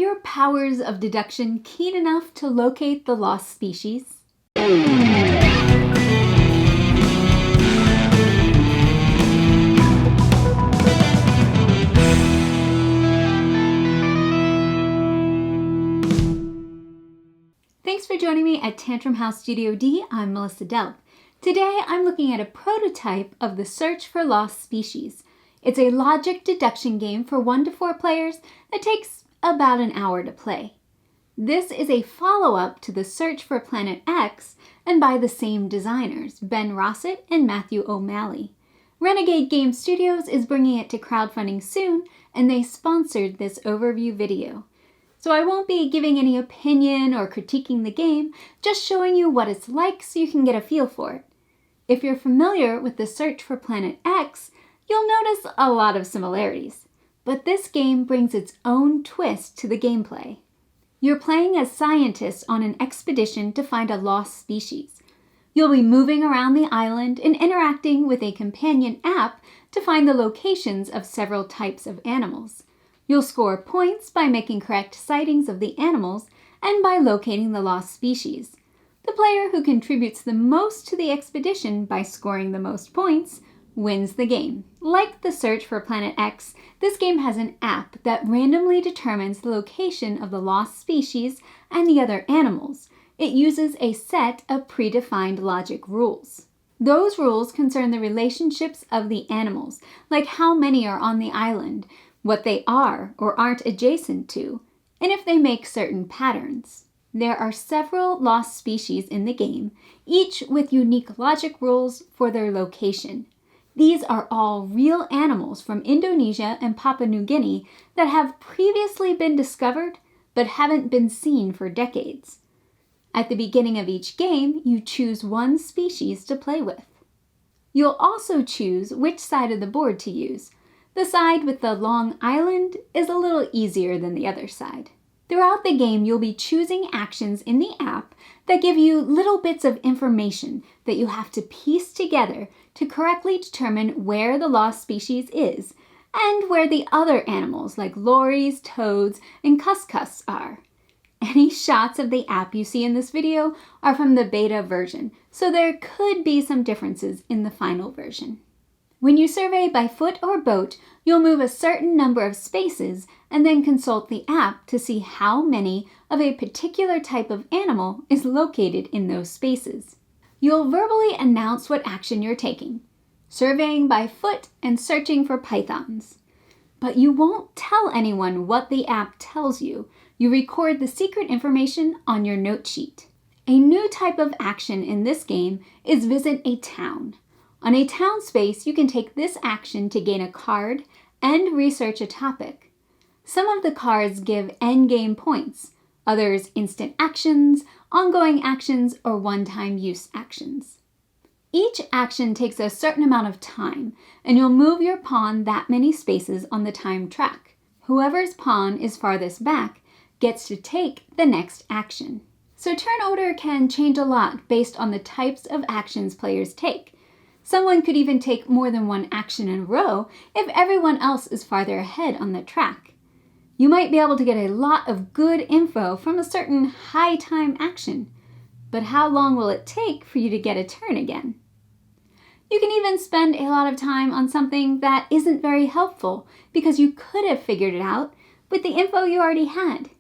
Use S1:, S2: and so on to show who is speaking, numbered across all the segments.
S1: your powers of deduction keen enough to locate the lost species? Thanks for joining me at Tantrum House Studio D. I'm Melissa Delp. Today I'm looking at a prototype of the Search for Lost Species. It's a logic deduction game for 1 to 4 players that takes about an hour to play. This is a follow-up to the Search for Planet X and by the same designers, Ben Rossett and Matthew O'Malley. Renegade Games Studios is bringing it to crowdfunding soon, and they sponsored this overview video. So I won't be giving any opinion or critiquing the game, just showing you what it's like so you can get a feel for it. If you're familiar with the Search for Planet X, you'll notice a lot of similarities. But this game brings its own twist to the gameplay. You're playing as scientists on an expedition to find a lost species. You'll be moving around the island and interacting with a companion app to find the locations of several types of animals. You'll score points by making correct sightings of the animals and by locating the lost species. The player who contributes the most to the expedition by scoring the most points wins the game. Like the Search for Planet X, this game has an app that randomly determines the location of the lost species and the other animals. It uses a set of predefined logic rules. Those rules concern the relationships of the animals, like how many are on the island, what they are or aren't adjacent to, and if they make certain patterns. There are several lost species in the game, each with unique logic rules for their location. These are all real animals from Indonesia and Papua New Guinea that have previously been discovered but haven't been seen for decades. At the beginning of each game, you choose one species to play with. You'll also choose which side of the board to use. The side with the long island is a little easier than the other side. Throughout the game, you'll be choosing actions in the app that give you little bits of information that you have to piece together to correctly determine where the lost species is and where the other animals like lories, toads, and cuscus are. Any shots of the app you see in this video are from the beta version, so there could be some differences in the final version. When you survey by foot or boat, you'll move a certain number of spaces and then consult the app to see how many of a particular type of animal is located in those spaces. You'll verbally announce what action you're taking, surveying by foot and searching for pythons. But you won't tell anyone what the app tells you. You record the secret information on your note sheet. A new type of action in this game is visit a town. On a town space, you can take this action to gain a card and research a topic. Some of the cards give endgame points, others instant actions, ongoing actions, or one-time use actions. Each action takes a certain amount of time, and you'll move your pawn that many spaces on the time track. Whoever's pawn is farthest back gets to take the next action. So turn order can change a lot based on the types of actions players take. Someone could even take more than one action in a row if everyone else is farther ahead on the track. You might be able to get a lot of good info from a certain high time action, but how long will it take for you to get a turn again? You can even spend a lot of time on something that isn't very helpful because you could have figured it out with the info you already had.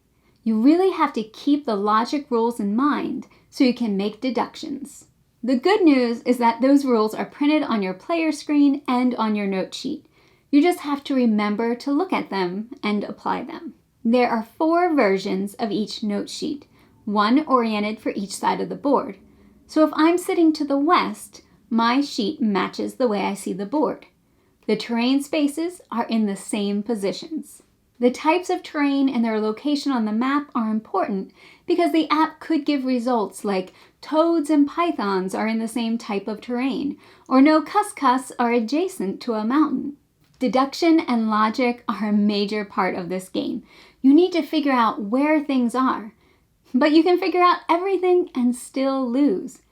S1: You really have to keep the logic rules in mind so you can make deductions. The good news is that those rules are printed on your player screen and on your note sheet. You just have to remember to look at them and apply them. There are 4 versions of each note sheet, one oriented for each side of the board. So if I'm sitting to the west, my sheet matches the way I see the board. The terrain spaces are in the same positions. The types of terrain and their location on the map are important because the app could give results like toads and pythons are in the same type of terrain, or no cuscus are adjacent to a mountain. Deduction and logic are a major part of this game. You need to figure out where things are, but you can figure out everything and still lose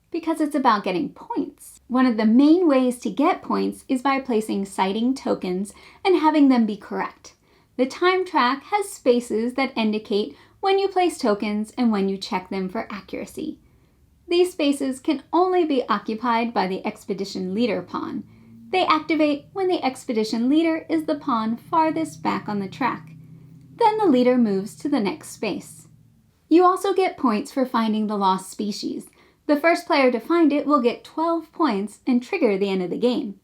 S1: because it's about getting points. One of the main ways to get points is by placing sighting tokens and having them be correct. The time track has spaces that indicate when you place tokens and when you check them for accuracy. These spaces can only be occupied by the expedition leader pawn. They activate when the expedition leader is the pawn farthest back on the track. Then the leader moves to the next space. You also get points for finding the lost species. The first player to find it will get 12 points and trigger the end of the game.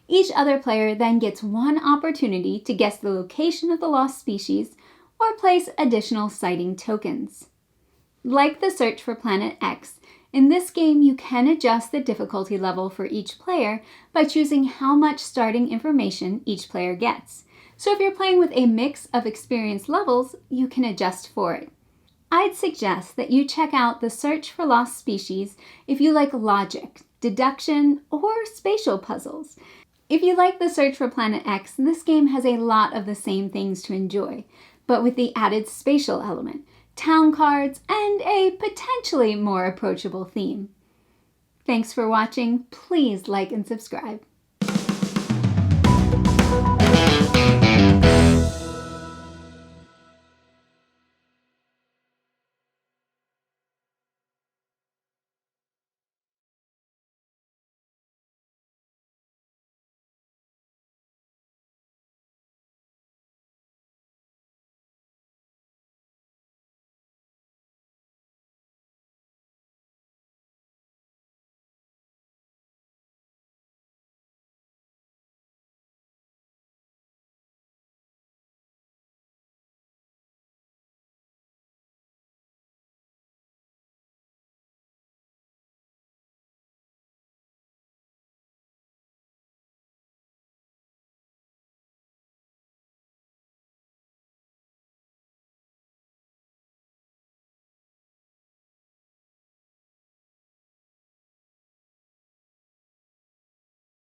S1: Each other player then gets one opportunity to guess the location of the lost species or place additional sighting tokens. Like the search for Planet X, in this game you can adjust the difficulty level for each player by choosing how much starting information each player gets. So if you're playing with a mix of experience levels, you can adjust for it. I'd suggest that you check out the search for lost species if you like logic, deduction, or spatial puzzles. If you like the search for Planet X, this game has a lot of the same things to enjoy, but with the added spatial element, town cards, and a potentially more approachable theme. Thanks for watching. Please like and subscribe.